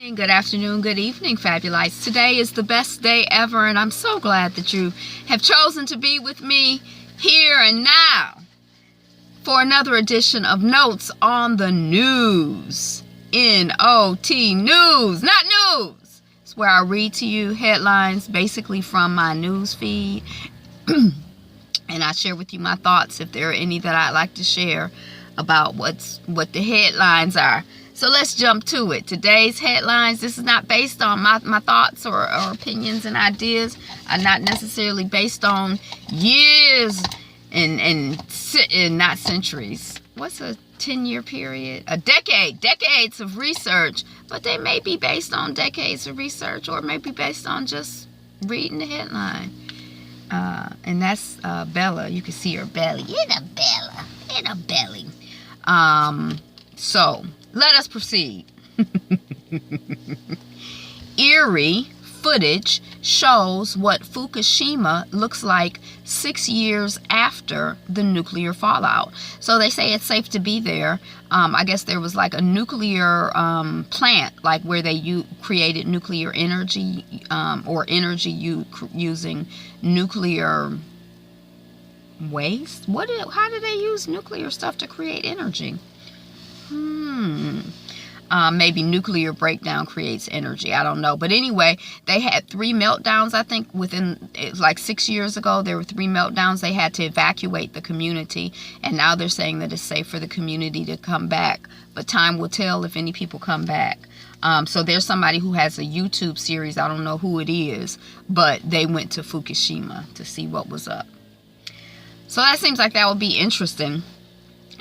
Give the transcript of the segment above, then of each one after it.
Good afternoon, good evening, Fabulites. Today is the best day ever, and I'm so glad that you have chosen to be with me here and now for another edition of Notes on the News. N-O-T news, not news. It's where I read to you headlines basically from my news feed, and I share with you my thoughts if there are any that I'd like to share about what the headlines are. So let's jump to it. Today's headlines, this is not based on my thoughts or opinions and ideas, are not necessarily based on years and not centuries. What's a 10-year period? A decade, decades of research, but they may be based on decades of research or maybe based on just reading the headline. And that's Bella. You can see her belly. In a belly. So let us proceed. Eerie footage shows what Fukushima looks like 6 years after the nuclear fallout. So they say it's safe to be there. I guess there was like a nuclear plant, like where they created nuclear energy or energy using nuclear waste. How do they use nuclear stuff to create energy? Maybe nuclear breakdown creates energy. I don't know. But anyway, they had 3 meltdowns, I think, like 6 years ago. There were 3 meltdowns. They had to evacuate the community. And now they're saying that it's safe for the community to come back. But time will tell if any people come back. So there's somebody who has a YouTube series. I don't know who it is. But they went to Fukushima to see what was up. So that seems like that would be interesting.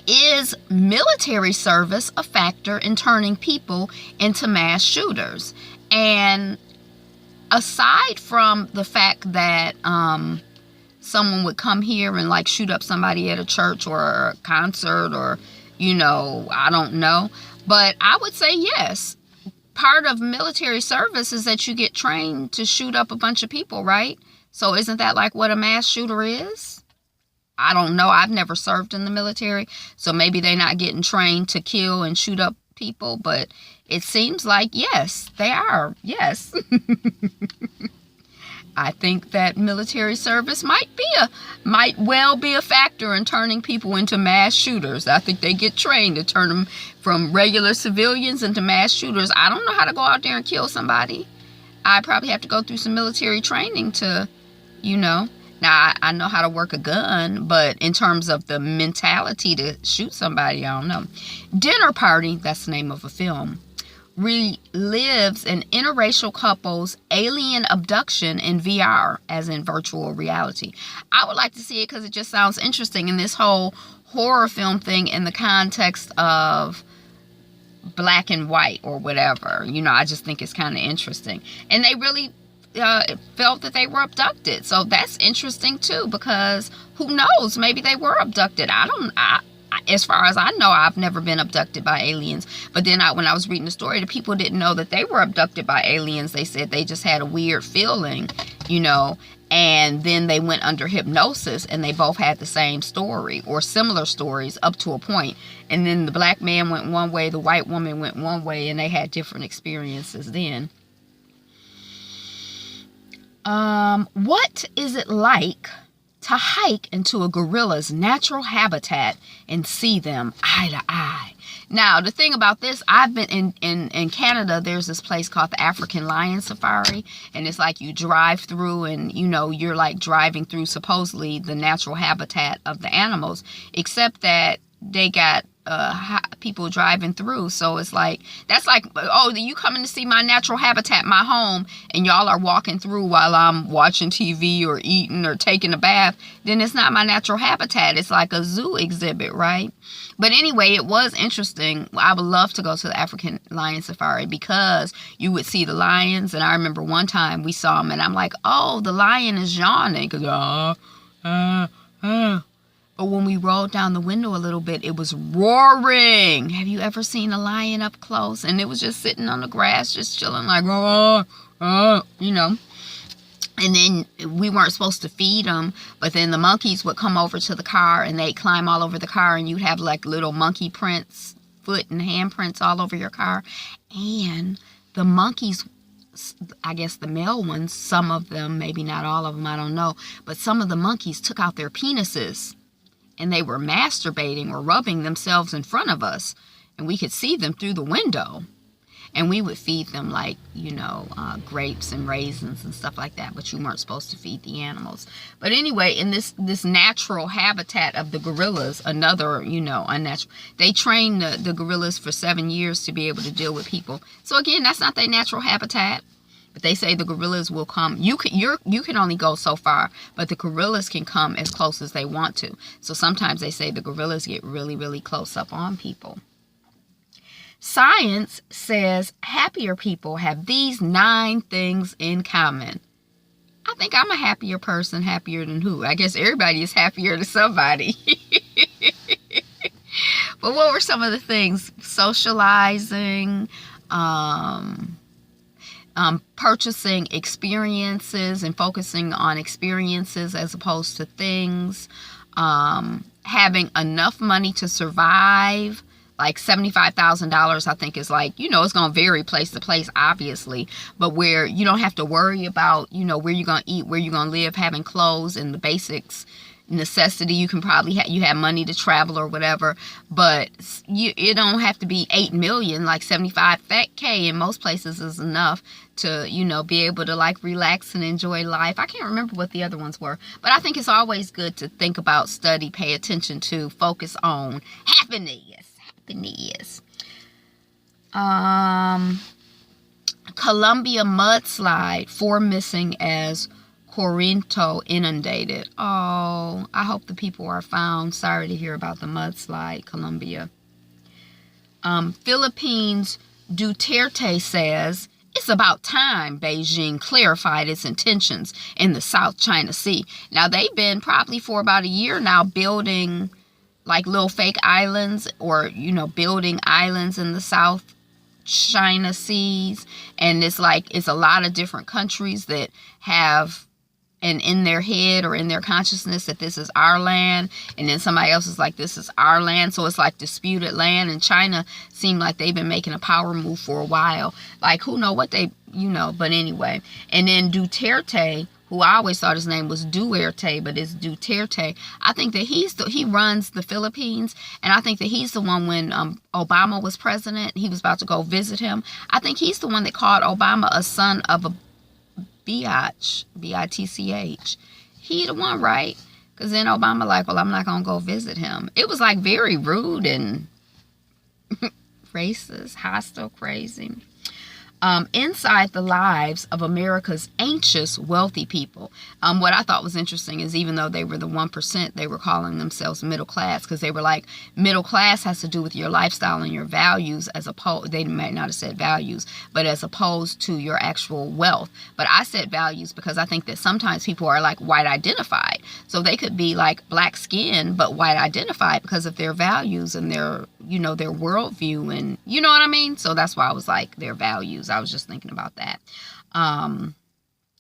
Is military service a factor in turning people into mass shooters? And aside from the fact that someone would come here and like shoot up somebody at a church or a concert or, I don't know. But I would say yes. Part of military service is that you get trained to shoot up a bunch of people, right? So isn't that like what a mass shooter is? I don't know. I've never served in the military, so maybe they're not getting trained to kill and shoot up people, but it seems like, yes, they are. Yes. I think that military service might well be a factor in turning people into mass shooters. I think they get trained to turn them from regular civilians into mass shooters. I don't know how to go out there and kill somebody. I probably have to go through some military training to, Now, I know how to work a gun, but in terms of the mentality to shoot somebody, I don't know. Dinner Party, that's the name of a film, relives an interracial couple's alien abduction in VR, as in virtual reality. I would like to see it because it just sounds interesting in this whole horror film thing in the context of black and white or whatever. I just think it's kind of interesting. And they really felt that they were abducted, so that's interesting too, because who knows, maybe they were abducted. As far as I know, I've never been abducted by aliens, but then when I was reading the story, the people didn't know that they were abducted by aliens. They said they just had a weird feeling, and then they went under hypnosis and they both had the same story or similar stories up to a point, and then the black man went one way, the white woman went one way, and they had different experiences then. What is it like to hike into a gorilla's natural habitat and see them eye to eye? Now, the thing about this, I've been in Canada, there's this place called the African Lion Safari, and it's like you drive through and, you're like driving through supposedly the natural habitat of the animals, except that they got people driving through, so it's like, that's like, oh, you coming to see my natural habitat, my home, and y'all are walking through while I'm watching TV or eating or taking a bath, then it's not my natural habitat. It's like a zoo exhibit, right? But anyway, it was interesting. I would love to go to the African Lion Safari because you would see the lions, and I remember one time we saw them, and I'm like, oh, the lion is yawning, because but when we rolled down the window a little bit, it was roaring. Have you ever seen a lion up close? And it was just sitting on the grass, just chilling like, And then we weren't supposed to feed them, but then the monkeys would come over to the car and they'd climb all over the car, and you'd have like little monkey prints, foot and hand prints all over your car. And the monkeys, I guess the male ones, some of them, maybe not all of them, I don't know, but some of the monkeys took out their penises and they were masturbating or rubbing themselves in front of us, and we could see them through the window. And we would feed them like, grapes and raisins and stuff like that. But you weren't supposed to feed the animals. But anyway, in this natural habitat of the gorillas, another, unnatural. They train the gorillas for 7 years to be able to deal with people. So again, that's not their natural habitat. But they say the gorillas will come. You can only go so far, but the gorillas can come as close as they want to. So sometimes they say the gorillas get really, really close up on people. Science says happier people have these 9 things in common. I think I'm a happier person. Happier than who? I guess everybody is happier than somebody. But what were some of the things? Socializing, purchasing experiences and focusing on experiences as opposed to things, having enough money to survive. Like $75,000, I think, is like, it's going to vary place to place, obviously, but where you don't have to worry about, where you're going to eat, where you're going to live, having clothes and the basics necessity. You can probably you have money to travel or whatever, but it don't have to be 8 million, like 75K in most places is enough to, be able to like relax and enjoy life. I can't remember what the other ones were, but I think it's always good to think about, study, pay attention to, focus on happiness. Colombia mudslide, 4 missing as Corinto inundated. Oh, I hope the people are found. Sorry to hear about the mudslide, Colombia. Philippines Duterte says it's about time Beijing clarified its intentions in the South China Sea. Now, they've been probably for about a year now building like little fake islands or, building islands in the South China Seas. And it's a lot of different countries that have in their head or in their consciousness that this is our land. And then somebody else is like, this is our land. So it's like disputed land. And China seemed like they've been making a power move for a while. Like, who know what they, but anyway. And then Duterte, who I always thought his name was Duerte, but it's Duterte. I think that he runs the Philippines, and I think that he's the one when Obama was president, he was about to go visit him. I think he's the one that called Obama a son of a biatch, B-I-T-C-H. He the one, right? Because then Obama like, well, I'm not going to go visit him. It was like very rude and racist, hostile, crazy. Inside the lives of America's anxious, wealthy people. What I thought was interesting is even though they were the 1%, they were calling themselves middle class because they were like, middle class has to do with your lifestyle and your values as opposed, they might not have said values, but as opposed to your actual wealth. But I said values because I think that sometimes people are like white identified. So they could be like black skin, but white identified because of their values and their, their worldview and you know what I mean? So that's why I was like their values. I was just thinking about that.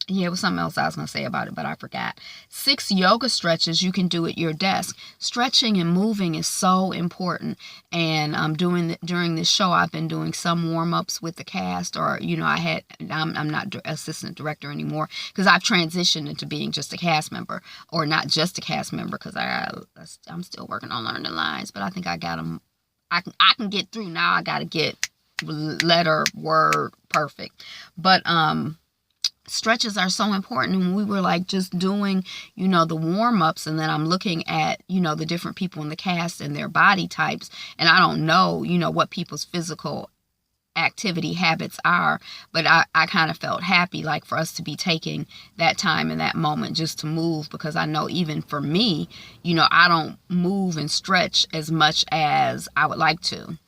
Yeah, it was something else I was going to say about it, but I forgot. 6 yoga stretches you can do at your desk. Stretching and moving is so important. And during this show, I've been doing some warm-ups with the cast, or, I'm not assistant director anymore because I've transitioned into being just a cast member, or not just a cast member because I'm still working on learning the lines, but I think I got them. I can get through now. I got to get letter, word, perfect. But stretches are so important. And we were like just doing, the warm-ups, and then I'm looking at, the different people in the cast and their body types. And I don't know, what people's physical activity habits are, but I kind of felt happy like for us to be taking that time in that moment just to move, because I know even for me, I don't move and stretch as much as I would like to.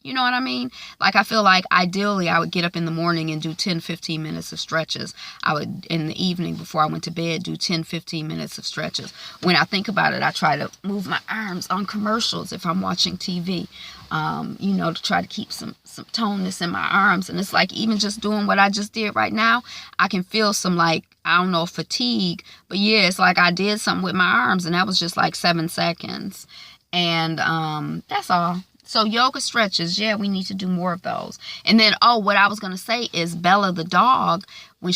You know what I mean? Like, I feel like ideally I would get up in the morning and do 10, 15 minutes of stretches. I would, in the evening before I went to bed, do 10, 15 minutes of stretches. When I think about it, I try to move my arms on commercials if I'm watching TV, to try to keep some toneness in my arms. And it's like, even just doing what I just did right now, I can feel some, like, I don't know, fatigue. But yeah, it's like I did something with my arms, and that was just like 7 seconds. And that's all. So yoga stretches, yeah, we need to do more of those. And then, what I was going to say is Bella the dog, when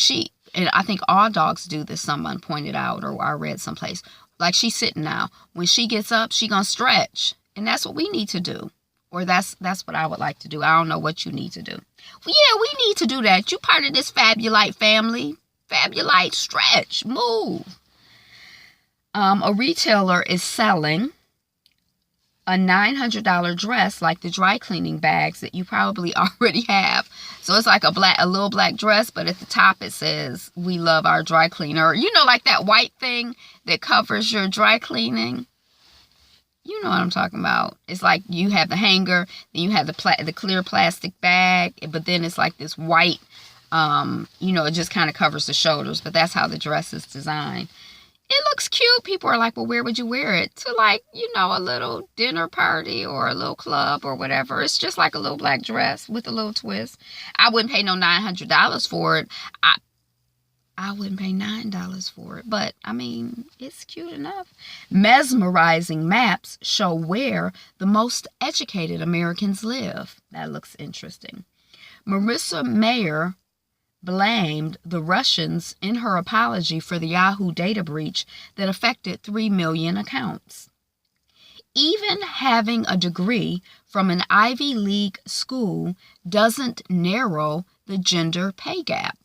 and I think all dogs do this, someone pointed out, or I read someplace, like she's sitting now. When she gets up, she going to stretch. And that's what we need to do. Or that's what I would like to do. I don't know what you need to do. Well, yeah, we need to do that. You part of this Fabulite family. Fabulite, stretch, move. A retailer is selling a $900 dress, like the dry cleaning bags that you probably already have. So it's like a little black dress, but at the top it says, "We love our dry cleaner." You know, like that white thing that covers your dry cleaning. You know what I'm talking about. It's like you have the hanger, then you have the clear plastic bag, but then it's like this white, it just kind of covers the shoulders, but that's how the dress is designed. It looks cute. People are like, well, where would you wear it? To like, a little dinner party or a little club or whatever. It's just like a little black dress with a little twist. I wouldn't pay no $900 for it. I wouldn't pay $9 for it, but I mean, it's cute enough. Mesmerizing maps show where the most educated Americans live. That looks interesting. Marissa Mayer blamed the Russians in her apology for the Yahoo data breach that affected 3 million accounts. Even having a degree from an Ivy League school doesn't narrow the gender pay gap.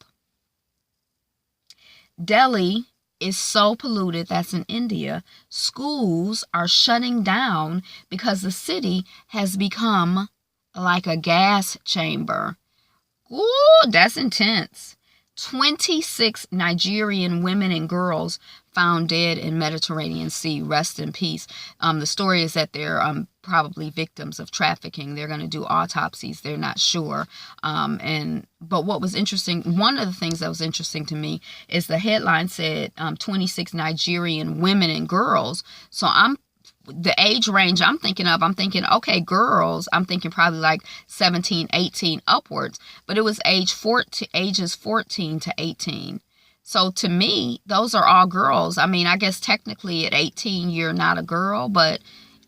Delhi is so polluted, that's in India, schools are shutting down because the city has become like a gas chamber. Ooh, that's intense. 26 Nigerian women and girls found dead in Mediterranean Sea. Rest in peace. The story is that they're probably victims of trafficking. They're going to do autopsies. They're not sure. But what was interesting, one of the things that was interesting to me is the headline said 26 Nigerian women and girls. So the age range I'm thinking, okay, girls, I'm thinking probably like 17, 18 upwards, but it was ages 14 to 18. So to me, those are all girls. I mean, I guess technically at 18, you're not a girl, but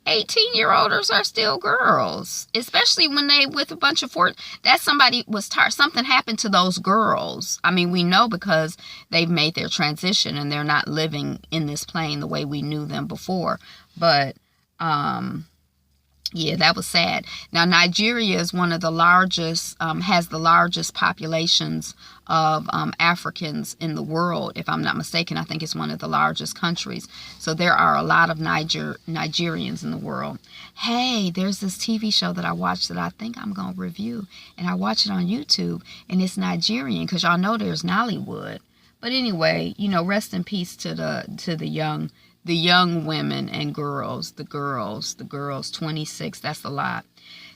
18-year-olds are still girls, especially when they with a bunch of something happened to those girls. I mean, we know because they've made their transition and they're not living in this plane the way we knew them before. But yeah, that was sad. Now, Nigeria is one of the largest, has the largest populations of Africans in the world. If I'm not mistaken, I think it's one of the largest countries. So there are a lot of Nigerians in the world. Hey, there's this TV show that I watched that I think I'm going to review. And I watch it on YouTube. And it's Nigerian because y'all know there's Nollywood. But anyway, rest in peace to the young women and girls, the girls, 26, that's a lot.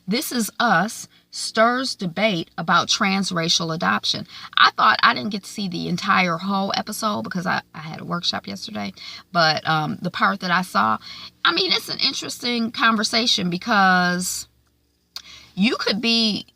This Is Us stirs debate about transracial adoption. I thought I didn't get to see the entire whole episode because I had a workshop yesterday, but the part that I saw, I mean, it's an interesting conversation because you could be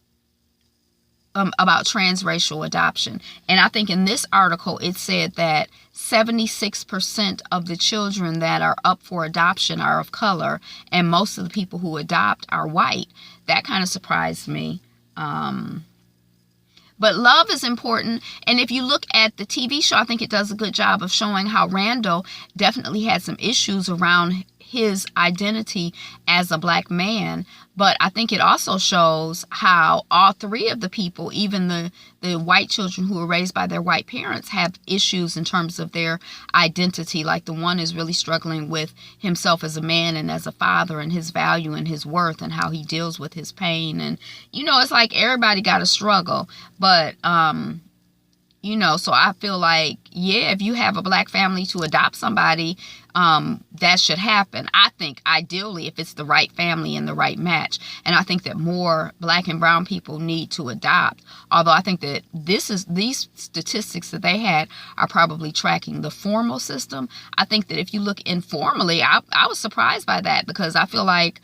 about transracial adoption. And I think in this article, it said that 76% of the children that are up for adoption are of color, and most of the people who adopt are white. That kind of surprised me. But love is important. And if you look at the TV show, I think it does a good job of showing how Randall definitely had some issues around his identity as a black man. But I think it also shows how all three of the people, even the white children who were raised by their white parents, have issues in terms of their identity. Like the one is really struggling with himself as a man and as a father and his value and his worth and how he deals with his pain. And, it's like everybody got to struggle. But, so I feel like, yeah, if you have a black family to adopt somebody, that should happen. I think ideally if it's the right family and the right match. And I think that more black and brown people need to adopt. Although I think that these statistics that they had are probably tracking the formal system. I think that if you look informally, I was surprised by that because I feel like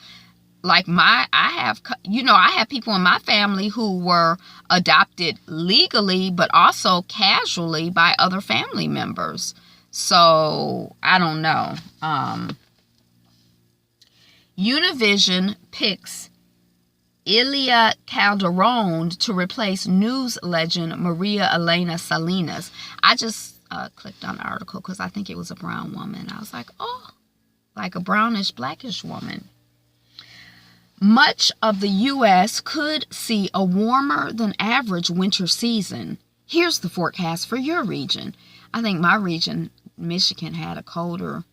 I have people in my family who were adopted legally, but also casually by other family members. So I don't know. Univision picks Ilia Calderon to replace news legend Maria Elena Salinas. I just clicked on the article because I think it was a brown woman. I was like, oh, like a brownish, blackish woman. Much of the U.S. could see a warmer than average winter season. Here's the forecast for your region. I think my region, Michigan, had a colder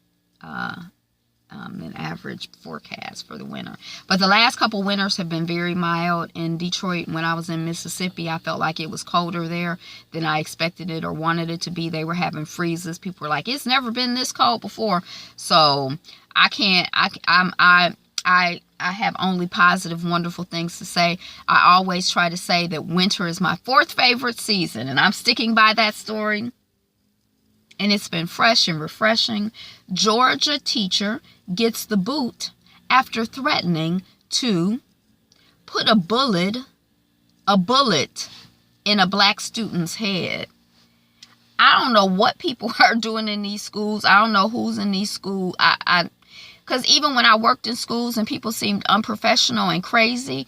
than average forecast for the winter. But the last couple winters have been very mild. In Detroit, when I was in Mississippi, I felt like it was colder there than I expected it or wanted it to be. They were having freezes. People were like, it's never been this cold before. So I have only positive, wonderful things to say. I always try to say that winter is my fourth favorite season, and I'm sticking by that story. And it's been fresh and refreshing. Georgia teacher gets the boot after threatening to put a bullet in a black student's head. I don't know what people are doing in these schools. I don't know who's in these schools. Because even when I worked in schools and people seemed unprofessional and crazy,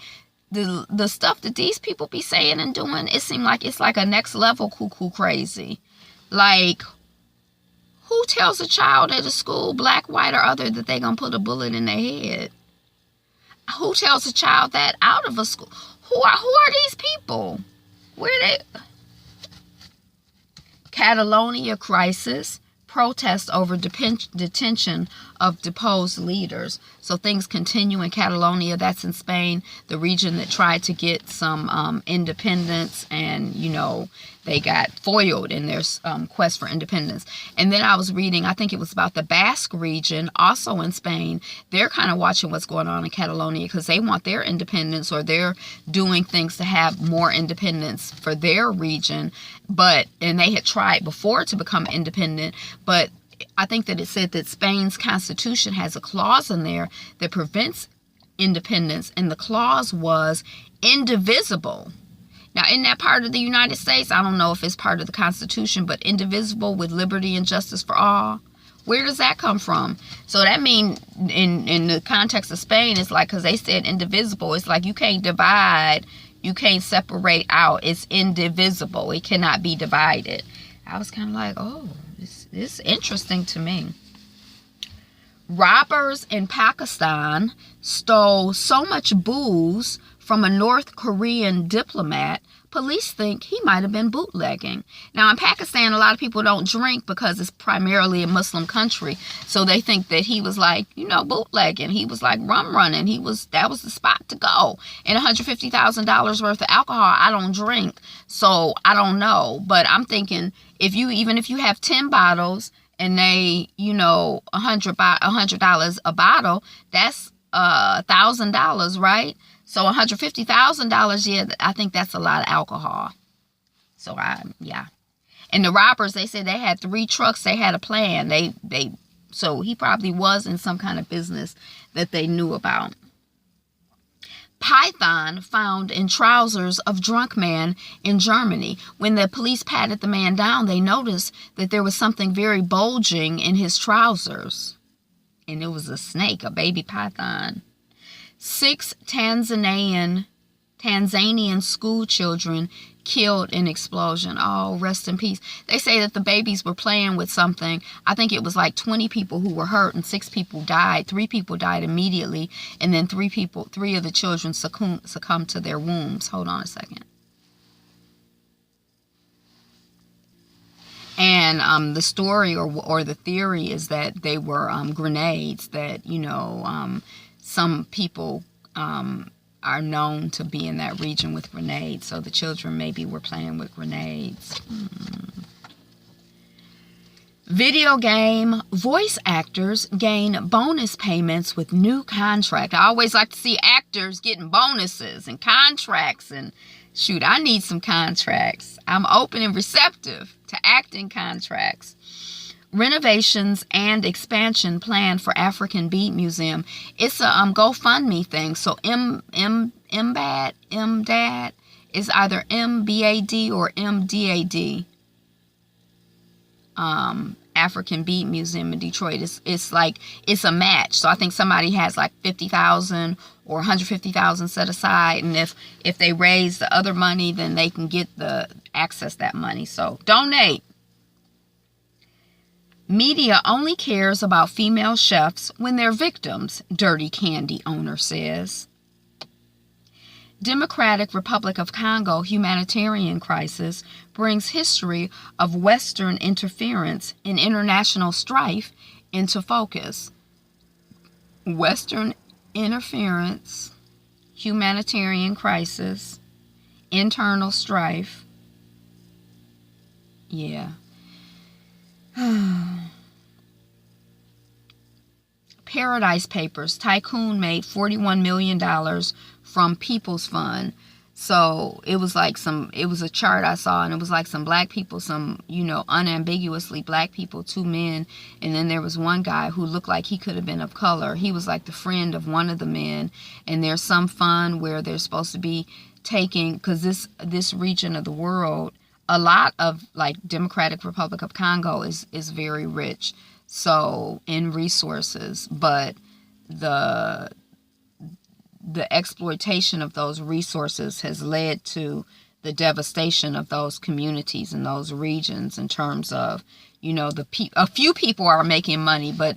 the stuff that these people be saying and doing, it seemed like it's like a next level cuckoo crazy. Like, who tells a child at a school, black, white, or other, that they're going to put a bullet in their head? Who tells a child that out of a school? Who are these people? Where are they? Catalonia crisis. Protest over detention of deposed leaders. So things continue in Catalonia. That's in Spain, the region that tried to get some independence, and they got foiled in their quest for independence. And then I was reading, I think it was about the Basque region, also in Spain. They're kind of watching what's going on in Catalonia because they want their independence, or they're doing things to have more independence for their region. And they had tried before to become independent, but I think that it said that Spain's constitution has a clause in there that prevents independence, and the clause was indivisible. Now, in that part of the United States, I don't know if it's part of the Constitution, but indivisible with liberty and justice for all. Where does that come from? So that means in the context of Spain, it's like, because they said indivisible, it's like you can't divide, you can't separate out. It's indivisible. It cannot be divided. I was kind of like, oh, this is interesting to me. Robbers in Pakistan stole so much booze from a North Korean diplomat, police think he might have been bootlegging. Now, in Pakistan, a lot of people don't drink because it's primarily a Muslim country. So they think that he was like, bootlegging. He was like rum running. That was the spot to go. And $150,000 worth of alcohol, I don't drink. So I don't know. But I'm thinking, even if you have 10 bottles and they, $100 a bottle, that's $1,000, right? So $150,000, yeah, I think that's a lot of alcohol. So yeah. And the robbers, they said they had 3 trucks. They had a plan. So he probably was in some kind of business that they knew about. Python found in trousers of drunk man in Germany. When the police patted the man down, they noticed that there was something very bulging in his trousers. And it was a snake, a baby python. 6 Tanzanian school children killed in explosion. Oh, rest in peace. They say that the babies were playing with something. I think it was like 20 people who were hurt and 6 people died. 3 people died immediately, and then 3 of the children succumbed to their wounds. Hold on a second. And the story or the theory is that they were grenades that, some people are known to be in that region with grenades. So the children maybe were playing with grenades. Video game voice actors gain bonus payments with new contract. I always like to see actors getting bonuses and contracts. And shoot, I need some contracts. I'm open and receptive to acting contracts. Renovations and expansion planned for African Beat Museum. It's a GoFundMe thing. So MDAD is either MBAD or MDAD. African Bead Museum in Detroit. It's like, it's a match. So I think somebody has like 50,000 or 150,000 set aside, and if they raise the other money, then they can get the access that money. So donate. Media only cares about female chefs when they're victims, Dirty Candy owner says. Democratic Republic of Congo humanitarian crisis brings history of Western interference in international strife into focus. Western interference, humanitarian crisis, internal strife. Yeah. Paradise Papers. Tycoon made $41 million from People's Fund. So it was like it was a chart I saw, and it was like some black people, some, unambiguously black people, 2 men. And then there was one guy who looked like he could have been of color. He was like the friend of one of the men. And there's some fund where they're supposed to be taking, because this region of the world, a lot of like Democratic Republic of Congo is very rich, so in resources, but the exploitation of those resources has led to the devastation of those communities and those regions in terms of, a few people are making money, but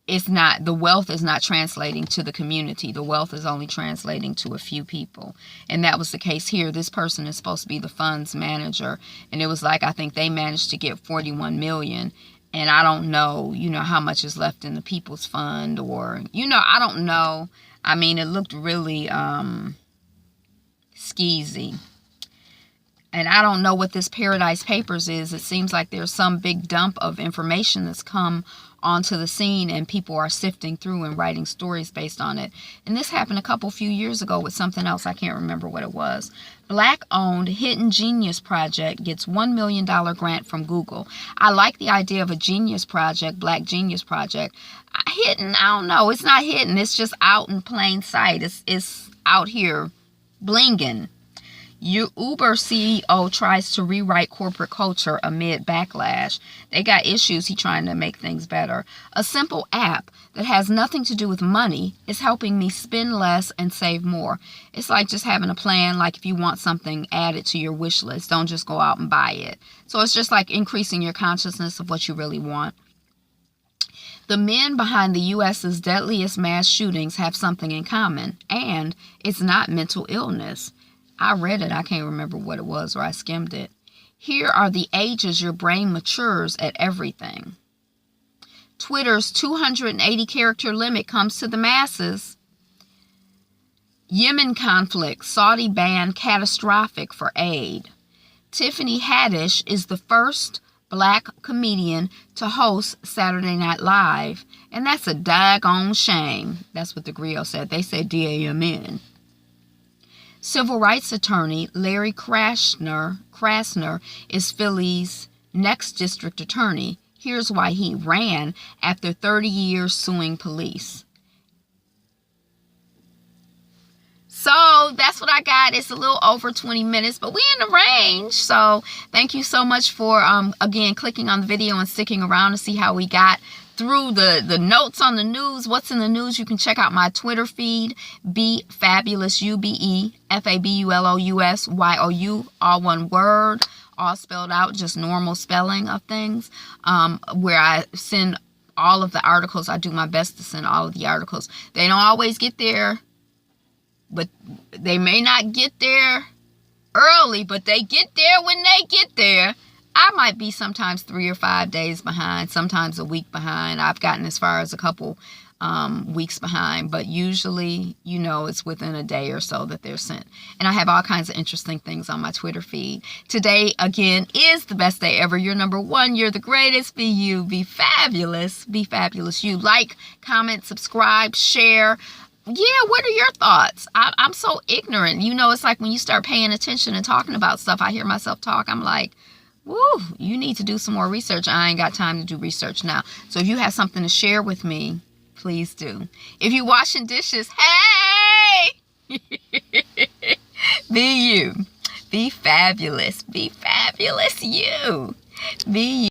the wealth is not translating to the community. The wealth is only translating to a few people. And that was the case here. This person is supposed to be the fund's manager. And it was like, I think they managed to get 41 million. And I don't know, how much is left in the People's Fund, or, I don't know. I mean, it looked really skeezy. And I don't know what this Paradise Papers is. It seems like there's some big dump of information that's come onto the scene, and people are sifting through and writing stories based on it. And this happened a few years ago with something else. I can't remember what it was. Black-owned Hidden Genius Project gets $1 million grant from Google. I like the idea of a genius project, Black Genius Project. Hidden, I don't know. It's not hidden. It's just out in plain sight. It's out here blinging. Uber CEO tries to rewrite corporate culture amid backlash. They got issues. He's trying to make things better. A simple app that has nothing to do with money is helping me spend less and save more. It's like just having a plan. Like if you want something, add it to your wish list. Don't just go out and buy it. So it's just like increasing your consciousness of what you really want. The men behind the U.S.'s deadliest mass shootings have something in common, and it's not mental illness. I read it. I can't remember what it was, or I skimmed it. Here are the ages your brain matures at everything. Twitter's 280 character limit comes to the masses. Yemen conflict, Saudi ban catastrophic for aid. Tiffany Hadish is the first Black comedian to host Saturday Night Live, and that's a daggone shame. That's what the griot said. They said DAMN. Civil rights attorney Larry Krasner is Philly's next district attorney. Here's why he ran after 30 years suing police. So that's what I got. It's a little over 20 minutes, but we in the range. So thank you so much for, again, clicking on the video and sticking around to see how we got through the notes on the news. What's in the news? You can check out my Twitter feed, Be Fabulous, UBEFABULOUSYOU, all one word, all spelled out, just normal spelling of things, where I send all of the articles. I do my best to send all of the articles. They don't always get there, but they may not get there early, but they get there when they get there. I might be sometimes 3 or 5 days behind, sometimes a week behind. I've gotten as far as a couple weeks behind, but usually, it's within a day or so that they're sent. And I have all kinds of interesting things on my Twitter feed. Today, again, is the best day ever. You're number one. You're the greatest. Be you. Be fabulous. Be fabulous. You like, comment, subscribe, share. Yeah, what are your thoughts? I'm so ignorant. It's like when you start paying attention and talking about stuff, I hear myself talk. I'm like, woo, you need to do some more research. I ain't got time to do research now. So if you have something to share with me, please do. If you're washing dishes, hey! Be you. Be fabulous. Be fabulous you. Be you.